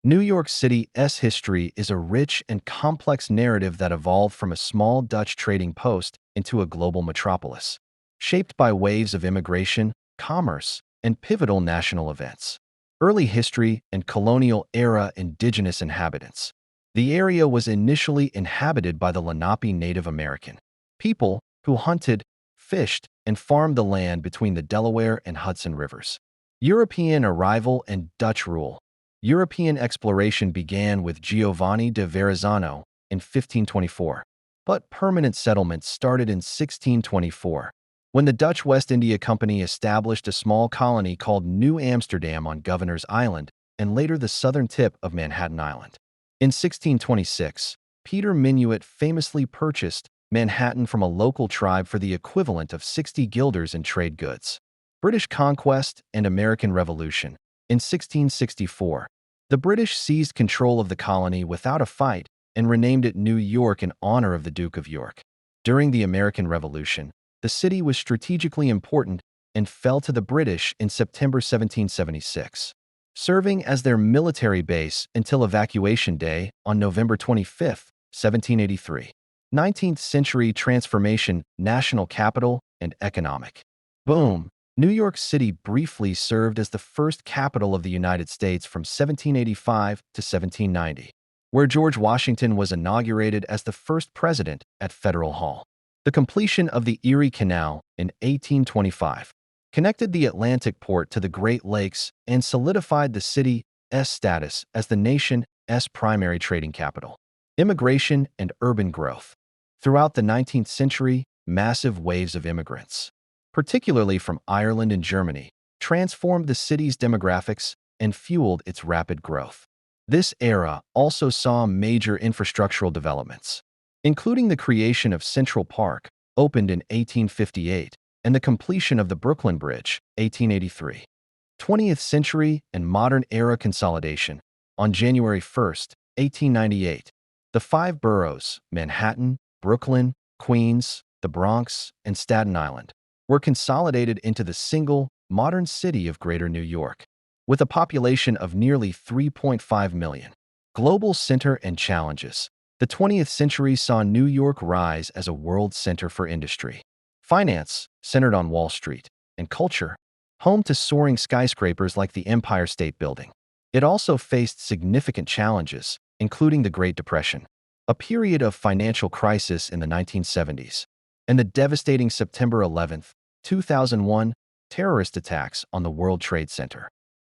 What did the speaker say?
New York City's history is a rich and complex narrative that evolved from a small Dutch trading post into a global metropolis, shaped by waves of immigration, commerce, and pivotal national events. Early history and colonial era indigenous inhabitants. The area was initially inhabited by the Lenape Native American people who hunted, fished, and farmed the land between the Delaware and Hudson rivers. European arrival and Dutch rule. European exploration began with Giovanni de Verrazzano in 1524, but permanent settlement started in 1624, when the Dutch West India Company established a small colony called New Amsterdam on Governor's Island and later the southern tip of Manhattan Island. In 1626, Peter Minuit famously purchased Manhattan from a local tribe for the equivalent of 60 guilders in trade goods. British conquest and American Revolution. In 1664, the British seized control of the colony without a fight and renamed it New York in honor of the Duke of York. During the American Revolution, the city was strategically important and fell to the British in September 1776, serving as their military base until Evacuation Day on November 25, 1783. 19th century transformation, national capital, and economic boom. New York City briefly served as the first capital of the United States from 1785 to 1790, where George Washington was inaugurated as the first president at Federal Hall. The completion of the Erie Canal in 1825 connected the Atlantic port to the Great Lakes and solidified the city's status as the nation's primary trading capital. Immigration and urban growth. Throughout the 19th century, massive waves of immigrants, particularly from Ireland and Germany, transformed the city's demographics and fueled its rapid growth. This era also saw major infrastructural developments, including the creation of Central Park, opened in 1858, and the completion of the Brooklyn Bridge, 1883. 20th century and modern era consolidation. On January 1, 1898, the five boroughs, Manhattan, Brooklyn, Queens, the Bronx, and Staten Island, were consolidated into the single, modern city of Greater New York, with a population of nearly 3.5 million. Global center and challenges. The 20th century saw New York rise as a world center for industry, finance, centered on Wall Street, and culture, home to soaring skyscrapers like the Empire State Building. It also faced significant challenges, including the Great Depression, a period of financial crisis in the 1970s, and the devastating September 11, 2001, terrorist attacks on the World Trade Center.